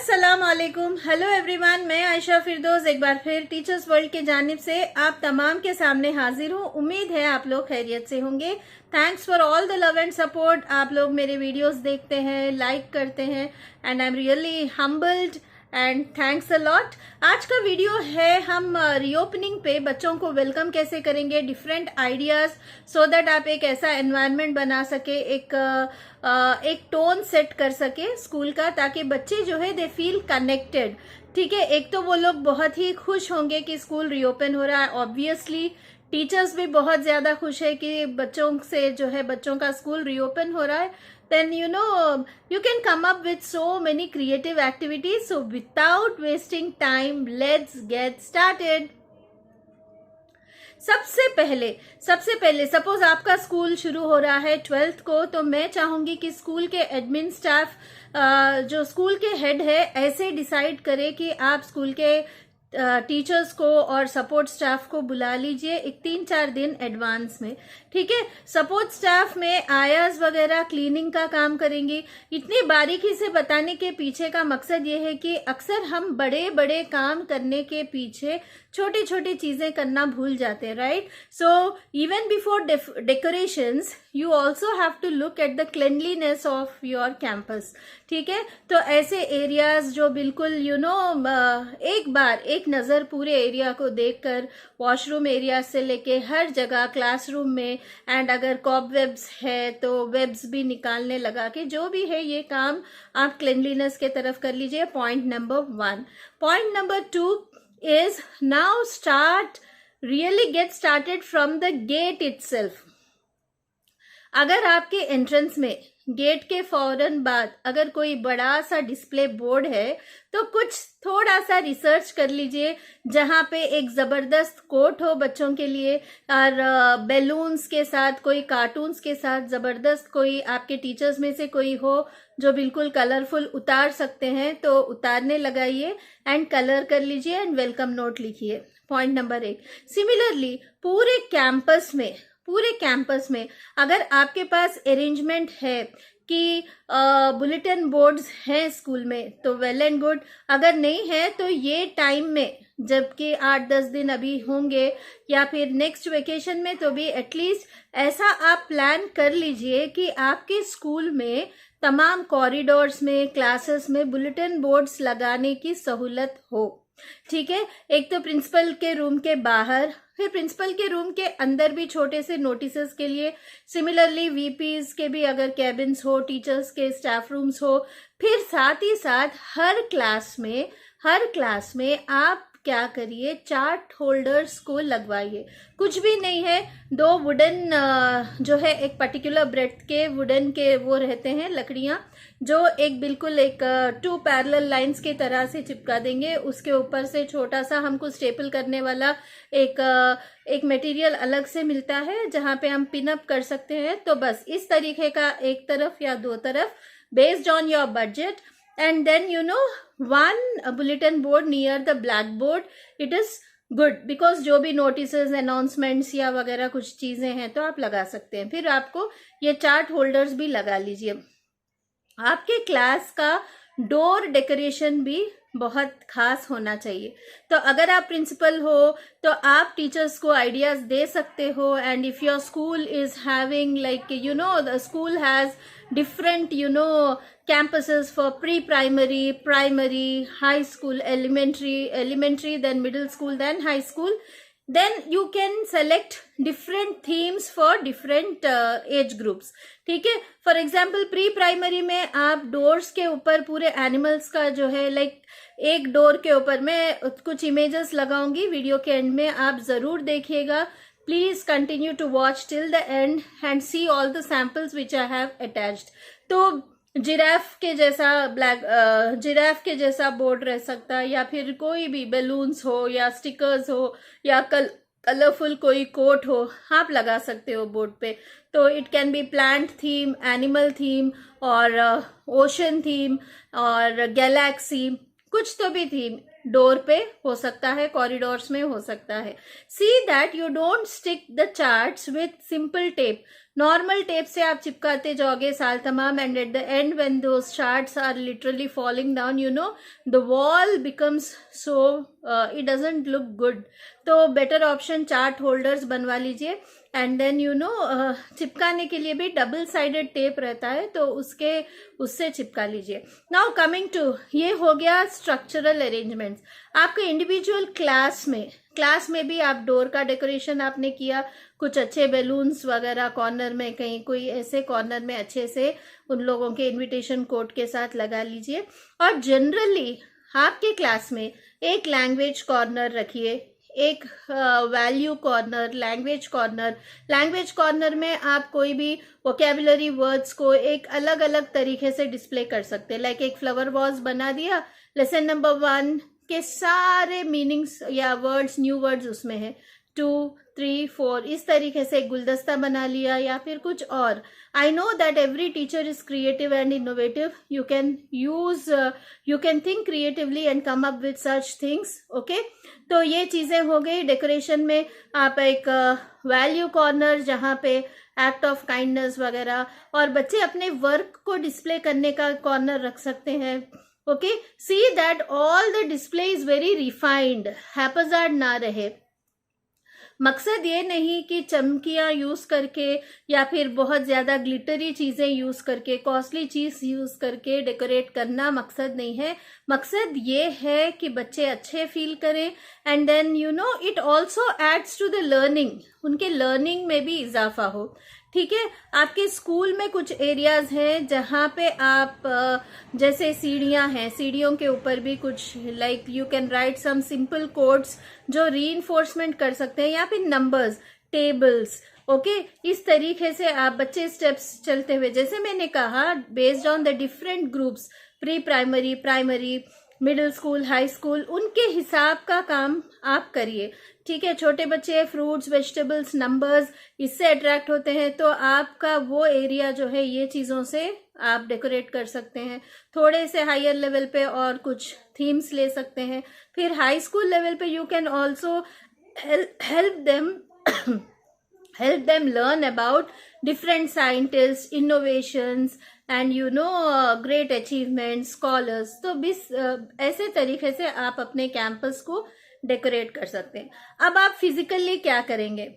अस्सलाम वालेकुम। Hello everyone, मैं आयशा फिरदौस एक बार फिर टीचर्स वर्ल्ड के जानिब से आप तमाम के सामने हाजिर हूँ। उम्मीद है आप लोग खैरियत से होंगे। Thanks for all the love and support. आप लोग मेरे वीडियोस देखते हैं, लाइक करते हैं and I am really humbled and thanks a lot. आज का वीडियो है हम रीओपनिंग पे बच्चों को वेलकम कैसे करेंगे, डिफरेंट आइडियाज सो दैट आप एक ऐसा एनवायरनमेंट बना सके, एक टोन सेट कर सके स्कूल का, ताकि बच्चे जो है दे फील कनेक्टेड। ठीक है, एक तो वो लोग बहुत ही खुश होंगे कि स्कूल रीओपन हो रहा है। ऑब्वियसली टीचर्स भी बहुत ज्यादा खुश है कि बच्चों से जो है बच्चों का स्कूल रीओपन हो रहा है। then you can come up with so many creative activities. So without wasting time, let's get started. सबसे पहले सपोज आपका स्कूल शुरू हो रहा है 12th को, तो मैं चाहूंगी कि स्कूल के एडमिन स्टाफ, जो स्कूल के हेड है, ऐसे डिसाइड करे कि आप स्कूल के टीचर्स को और सपोर्ट स्टाफ को बुला लीजिए एक 3-4 दिन एडवांस में। ठीक है, सपोर्ट स्टाफ में आयाज वगैरह क्लीनिंग का काम करेंगी। इतनी बारीकी से बताने के पीछे का मकसद ये है कि अक्सर हम बड़े बड़े काम करने के पीछे छोटी छोटी चीजें करना भूल जाते हैं, right? So even before decorations you also have to look at the cleanliness of your campus. ठीक है, तो ऐसे एरियाज जो बिल्कुल एक नजर पूरे एरिया को देखकर, वॉशरूम एरिया से लेके हर जगह, क्लासरूम में, एंड अगर कॉबवेब्स है तो वेब्स भी निकालने लगा के, जो भी है ये काम आप क्लेनलीनेस के तरफ कर लीजिए। Point number 1। Point number 2 is now get started from the gate itself. अगर आपके एंट्रेंस में गेट के फौरन बाद अगर कोई बड़ा सा डिस्प्ले बोर्ड है, तो कुछ थोड़ा सा रिसर्च कर लीजिए जहां पे एक जबरदस्त कोट हो बच्चों के लिए, और बैलून्स के साथ, कोई कार्टून्स के साथ जबरदस्त, कोई आपके टीचर्स में से कोई हो जो बिल्कुल कलरफुल उतार सकते हैं, तो उतारने लगाइए एंड कलर कर लीजिए एंड वेलकम नोट लिखिए। Point number 1। सिमिलरली पूरे कैंपस में अगर आपके पास अरेंजमेंट है कि बुलेटिन बोर्ड्स हैं स्कूल में, तो वेल एंड गुड। अगर नहीं है तो ये टाइम में, जबकि 8-10 दिन अभी होंगे या फिर नेक्स्ट वेकेशन में, तो भी एटलीस्ट ऐसा आप प्लान कर लीजिए कि आपके स्कूल में तमाम कॉरिडोर्स में, क्लासेस में बुलेटिन बोर्ड्स लगाने की सहूलत हो। ठीक है, एक तो प्रिंसिपल के रूम के बाहर, फिर प्रिंसिपल के रूम के अंदर भी छोटे से नोटिसेस के लिए, सिमिलरली वीपीज के भी अगर कैबिन्स हो, टीचर्स के स्टाफ रूम्स हो, फिर साथ ही साथ हर क्लास में आप क्या करिए, चार्ट होल्डर्स को लगवाइए। कुछ भी नहीं है, 2 वुडन जो है एक पर्टिकुलर ब्रेथ के वुडन के वो रहते हैं लकड़ियां, जो एक बिल्कुल एक 2 पैरेलल लाइंस की तरह से चिपका देंगे। उसके ऊपर से छोटा सा हमको स्टेपल करने वाला एक मटेरियल अलग से मिलता है जहां पे हम पिन अप कर सकते हैं। तो बस इस तरीके का एक तरफ या 2 तरफ, based on your budget, and then one bulletin board near the blackboard. It is good because जो भी नोटिसेस, अनाउंसमेंट्स या वगैरह कुछ चीजें हैं तो आप लगा सकते हैं। फिर आपको ये चार्ट होल्डर्स भी लगा लीजिए। आपके क्लास का डोर डेकोरेशन भी बहुत खास होना चाहिए। तो अगर आप प्रिंसिपल हो तो आप टीचर्स को आइडियाज दे सकते हो। And if your school is having the school has different campuses for pre-primary, primary, high school, elementary, then middle school, then high school, then you can select different themes for different age groups. ठीक है, for example pre primary में आप doors के ऊपर पूरे animals का जो है, एक डोर के ऊपर मैं कुछ इमेजेस लगाऊंगी वीडियो के एंड में, आप जरूर देखिएगा। Please continue to watch till the end and see all the samples which I have attached. तो जिराफ के जैसा बोर्ड रह सकता है, या फिर कोई भी बैलून्स हो या स्टिकर्स हो या कलरफुल कोई कोट हो, आप लगा सकते हो बोर्ड पे। तो it can be plant theme, animal theme, और ओशन थीम, और गैलेक्सी, कुछ तो भी थीम, डोर पे हो सकता है, कॉरिडोर्स में हो सकता है. See that you don't stick the charts with simple tape. Normal tape से आप चिपकाते जाओगे साल तमाम, and at the end when those charts are literally falling down, you know, the wall becomes so it doesn't look good. तो better option chart holders बनवा लीजिए. And then you no चिपकाने के लिए भी डबल साइडेड टेप रहता है, तो उससे चिपका लीजिए. नाउ कमिंग टू, ये हो गया स्ट्रक्चरल अरेंजमेंट्स. आपके इंडिविजुअल क्लास में भी आप डोर का डेकोरेशन आपने किया, कुछ अच्छे बैलून्स वगैरह कॉर्नर में, कहीं कोई ऐसे कॉर्नर में अच्छे से उन लोगों के इनविटेशन कोड के साथ लगा लीजिए. और जनरली आपके क्लास में एक लैंग्वेज कॉर्नर रखिए, एक वैल्यू कॉर्नर, लैंग्वेज कॉर्नर में आप कोई भी वोकेबुलरी वर्ड्स को एक अलग अलग तरीके से डिस्प्ले कर सकते हैं. लाइक एक फ्लावर वॉज बना दिया, लेसन नंबर 1 के सारे मीनिंग्स या वर्ड्स, न्यू वर्ड्स उसमें है, 2, 3, 4, इस तरीके से एक गुलदस्ता बना लिया, या फिर कुछ और. I know that every teacher is creative and innovative. You can think creatively and come up with such things. Okay, तो ये चीजें हो गई. डेकोरेशन में आप एक वैल्यू कॉर्नर जहाँ पे एक्ट ऑफ काइंडनेस वगैरह, और बच्चे अपने वर्क को डिस्प्ले करने का कॉर्नर रख सकते हैं. Okay, see that all the display is very refined, हैप्पीजार्ड ना रहे. मकसद ये नहीं कि चमकियां यूज करके या फिर बहुत ज्यादा ग्लिटरी चीजें यूज करके, कॉस्टली चीज यूज करके डेकोरेट करना मकसद नहीं है. मकसद ये है कि बच्चे अच्छे फील करें, and then you know it also adds to the learning, उनके लर्निंग में भी इजाफा हो. ठीक है, आपके स्कूल में कुछ एरियाज हैं जहाँ पे आप जैसे सीढ़ियाँ हैं, सीढ़ियों के ऊपर भी कुछ like you can write some simple codes जो रीइंफोर्समेंट कर सकते हैं, या फिर नंबर्स, टेबल्स. ओके, इस तरीके से आप बच्चे स्टेप्स चलते हुए, जैसे मैंने कहा, based on the different groups, pre primary, primary, middle school, high school, उनके हिसाब का काम आप करिए. ठीक है, छोटे बच्चे फ्रूट्स, वेजिटेबल्स, नंबर्स इससे अट्रैक्ट होते हैं, तो आपका वो एरिया जो है ये चीजों से आप डेकोरेट कर सकते हैं. थोड़े से हायर लेवल पे और कुछ थीम्स ले सकते हैं. फिर हाई स्कूल लेवल पे you can also help them learn about different scientists, innovations and you know great achievements, scholars. तो ऐसे तरीके से आप अपने कैंपस को डेकोरेट कर सकते हैं. अब आप फिजिकली क्या करेंगे?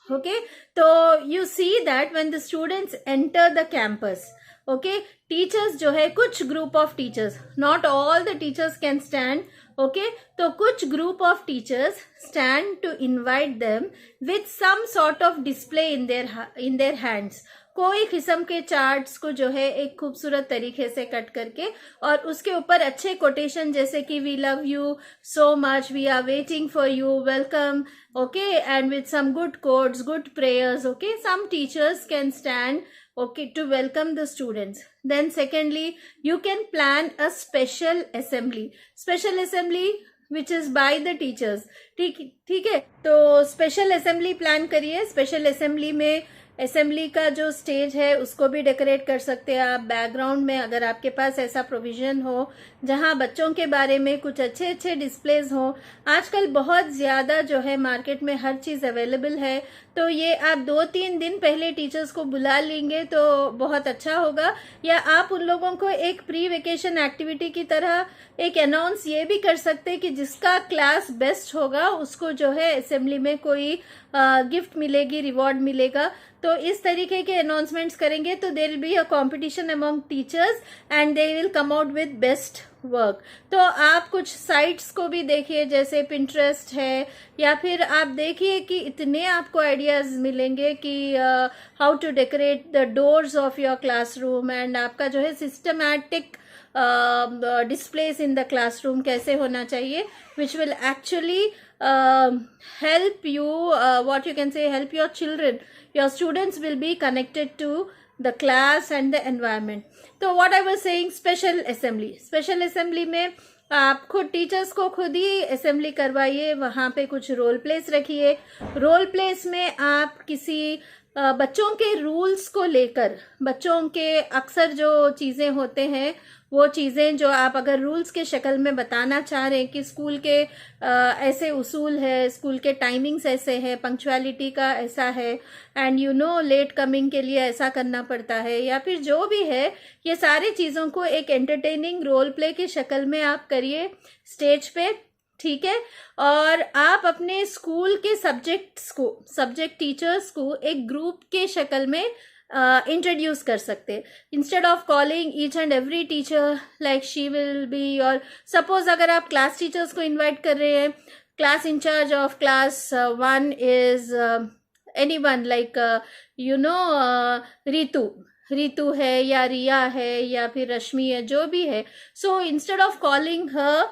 ओके, तो you see that when the students enter the campus, okay, teachers जो है, कुछ group of teachers, not all the teachers can stand. Okay, तो कुछ group of teachers stand to invite them with some sort of display in their hands. कोई किस्म के charts को जो है एक खूबसूरत तरीके से कट करके, और उसके ऊपर अच्छे कोटेशन जैसे कि we love you so much, we are waiting for you, welcome. Okay, and with some good codes, good prayers. Okay, some teachers can stand okay to welcome the students. Then secondly, you can plan a special assembly which is by the teachers. ठीक है, तो special assembly plan करिए. Special assembly में assembly का जो stage है उसको भी डेकोरेट कर सकते हैं आप. बैकग्राउंड में अगर आपके पास ऐसा प्रोविजन हो जहां बच्चों के बारे में कुछ अच्छे अच्छे डिस्प्लेज हो. आजकल बहुत ज्यादा जो है मार्केट में हर चीज अवेलेबल है, तो ये आप 2-3 दिन पहले टीचर्स को बुला लेंगे तो बहुत अच्छा होगा. या आप उन लोगों को एक प्री वेकेशन एक्टिविटी की तरह एक अनाउंस ये भी कर सकते हैं कि जिसका क्लास बेस्ट होगा उसको जो है असेंबली में कोई गिफ्ट मिलेगी, रिवॉर्ड मिलेगा. तो इस तरीके के अनाउंसमेंट्स करेंगे तो there will be a competition among teachers and they will come out with best work. तो आप कुछ साइट्स को भी देखिए, जैसे पिंटरेस्ट है, या फिर आप देखिए कि इतने आपको आइडियाज मिलेंगे कि how to decorate the doors of your classroom, and आपका जो है systematic displays in the classroom कैसे होना चाहिए, which will actually help you, what you can say, help your children, your students will be connected to the class and the environment. So what I was saying, special assembly में आप खुद teachers को खुद ही assembly करवाइए. वहां पे कुछ role place रखिए. रोल प्लेस में आप किसी बच्चों के रूल्स को लेकर, बच्चों के अक्सर जो चीज़ें होते हैं वो चीज़ें जो आप अगर रूल्स के शक्ल में बताना चाह रहे हैं कि स्कूल के ऐसे उसूल है, स्कूल के टाइमिंग्स ऐसे हैं, पंक्चुअलिटी का ऐसा है, एंड लेट कमिंग के लिए ऐसा करना पड़ता है, या फिर जो भी है, ये सारी चीज़ों को एक एंटरटेनिंग रोल प्ले की शक्ल में आप करिए स्टेज पे, ठीक है। और आप अपने स्कूल के सब्जेक्ट टीचर्स को एक ग्रुप के शक्ल में इंट्रोड्यूस कर सकते। Instead of calling each and every teacher like she will be, और सपोज अगर आप क्लास टीचर्स को इनवाइट कर रहे हैं, class incharge of class 1 is anyone like Ritu है या रिया है या फिर रश्मि है, जो भी है। So instead of calling her,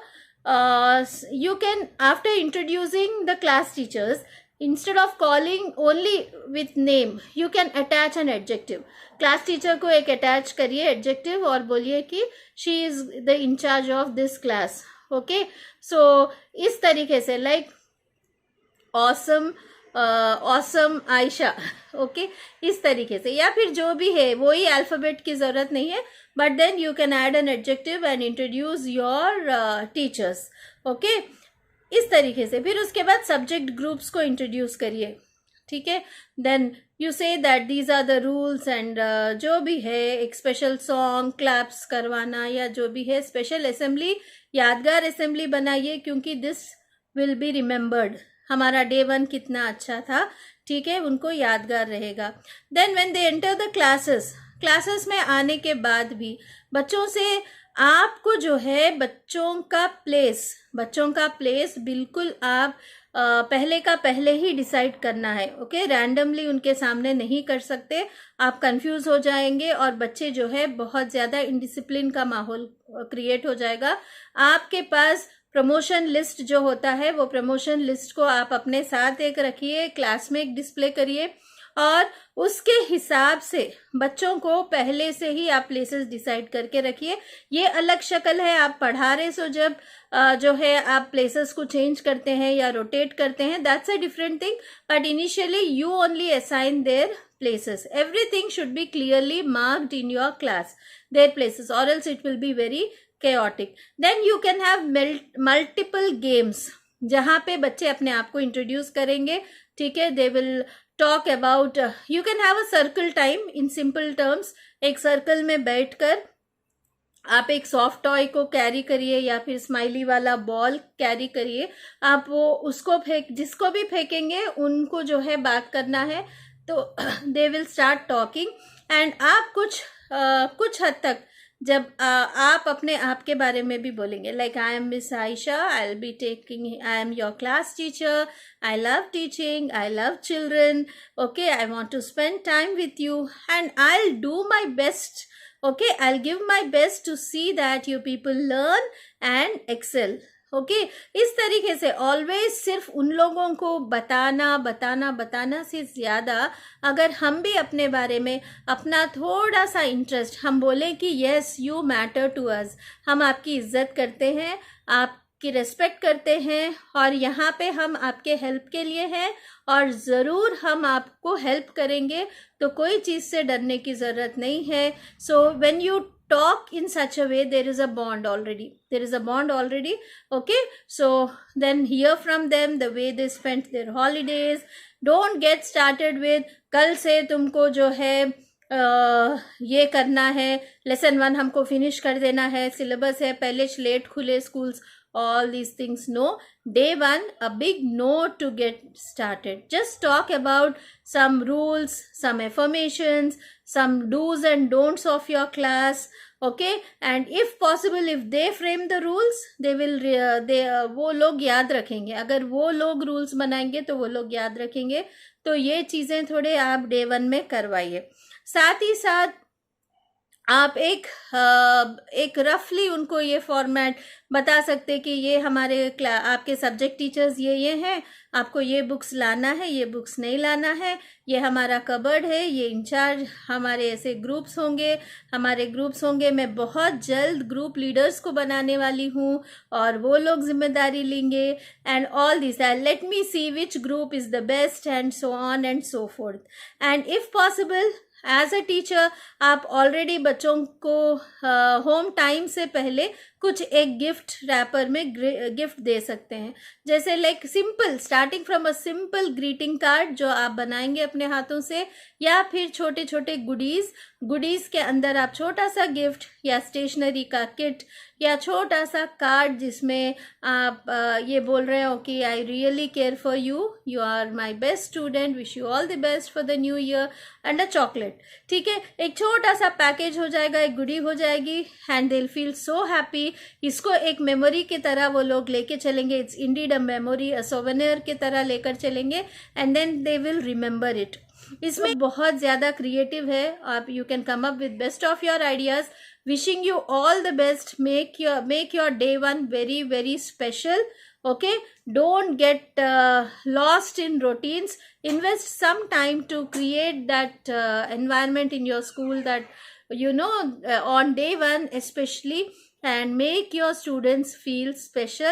you can, after introducing the class teachers, instead of calling only with name, you can attach an adjective. class teacher को एक attach करिए adjective और बोलिए कि she is the incharge of this class. okay, so इस तरीके से like awesome Ayesha, okay, इस तरीके से, या फिर जो भी है वही अल्फाबेट की जरूरत नहीं है, but then you can add an adjective and introduce your teachers, okay, इस तरीके से। फिर उसके बाद सब्जेक्ट ग्रुप्स को इंट्रोड्यूस करिए, ठीक है। Then you say that these are the rules and जो भी है, एक स्पेशल सॉन्ग, क्लैप्स करवाना या जो भी है, स्पेशल असेंबली, यादगार असेंबली बनाइए, क्योंकि दिस विल बी रिमेम्बर्ड, हमारा डे 1 कितना अच्छा था, ठीक है, उनको यादगार रहेगा। Then when they enter the classes में आने के बाद भी बच्चों से आपको जो है बच्चों का प्लेस बिल्कुल आप पहले का पहले ही डिसाइड करना है, ओके, रैंडमली उनके सामने नहीं कर सकते, आप कंफ्यूज हो जाएंगे और बच्चे जो है बहुत ज़्यादा इनडिसिप्लिन का माहौल क्रिएट हो जाएगा। आपके पास प्रमोशन लिस्ट जो होता है, वो प्रमोशन लिस्ट को आप अपने साथ एक रखिए, क्लास में एक डिस्प्ले करिए, और उसके हिसाब से बच्चों को पहले से ही आप प्लेसेस डिसाइड करके रखिए। ये अलग शक्ल है, आप पढ़ा रहे सो जब जो है आप प्लेसेस को चेंज करते हैं या रोटेट करते हैं, that's a different thing, but initially you only assign their places. Everything should be clearly marked in your class, their places, or else it will be very chaotic. Then you can have multiple games जहाँ पे बच्चे अपने आप को introduce करेंगे, ठीक है। They will talk about, you can have a circle time in simple terms, एक सर्कल में बैठकर आप एक सॉफ्ट टॉय को कैरी करिए या फिर स्माइली वाला बॉल कैरी करिए, आप वो उसको जिसको भी फेंकेंगे उनको जो है बात करना है, तो they will start talking, and आप कुछ हद तक जब आप अपने आप के बारे में भी बोलेंगे, like I am Miss Ayesha, I am your class teacher, I love teaching, I love children, okay, I want to spend time with you and I will do my best, okay, I'll give my best to see that you people learn and excel, okay। इस तरीके से always सिर्फ उन लोगों को बताना से ज़्यादा अगर हम भी अपने बारे में अपना थोड़ा सा इंटरेस्ट, हम बोले कि yes you matter to us, हम आपकी इज्जत करते हैं, आपकी रेस्पेक्ट करते हैं, और यहाँ पे हम आपके हेल्प के लिए हैं और ज़रूर हम आपको हेल्प करेंगे, तो कोई चीज़ से डरने की ज़रूरत नहीं है। So when you talk in such a way, there is a bond already, okay। So then hear from them the way they spent their holidays. Don't get started with कल से तुमको जो है ये करना है, लेसन 1 हमको फिनिश कर देना है, सिलेबस है, पहले लेट खुले schools, all these things. No, day 1 a big no to get started. Just talk about some rules, some affirmations, some do's and don'ts of your class, okay, and if possible if they frame the rules, they will वो लोग याद रखेंगे, अगर वो लोग rules बनाएंगे तो वो लोग याद रखेंगे। तो ये चीज़ें थोड़े आप day 1 में करवाइए। साथ ही साथ आप एक रफली उनको ये फॉर्मेट बता सकते कि ये हमारे आपके सब्जेक्ट टीचर्स ये हैं, आपको ये बुक्स लाना है, ये बुक्स नहीं लाना है, ये हमारा कबर्ड है, ये इंचार्ज हमारे ऐसे ग्रुप्स होंगे, हमारे ग्रुप्स होंगे, मैं बहुत जल्द ग्रुप लीडर्स को बनाने वाली हूँ और वो लोग जिम्मेदारी लेंगे, and all this, let me see which group is the best, and so on and so forth. And if possible as a teacher आप ऑलरेडी बच्चों को होम टाइम से पहले कुछ एक गिफ्ट रैपर में गिफ्ट दे सकते हैं, जैसे like simple, starting from a simple greeting card जो आप बनाएंगे अपने हाथों से, या फिर छोटे छोटे गुडीज के अंदर आप छोटा सा गिफ्ट या स्टेशनरी का किट या छोटा सा कार्ड जिसमें आप ये बोल रहे हो कि I really care for you, you are my best student, wish you all the best for the new year, and a chocolate. ठीक है, एक छोटा सा पैकेज हो जाएगा, एक गुडी हो जाएगी, and they will feel so happy. इसको एक मेमोरी की तरह वो लोग लेके चलेंगे, it's indeed a memory, a souvenir की तरह लेकर चलेंगे, and then they will remember it. इसमें बहुत ज्यादा क्रिएटिव है, आप you can come up with best of your ideas. Wishing you all the best, make your day one very very special. Okay, don't get lost in routines, invest some time to create that environment in your school that on day one especially, and make your students feel special.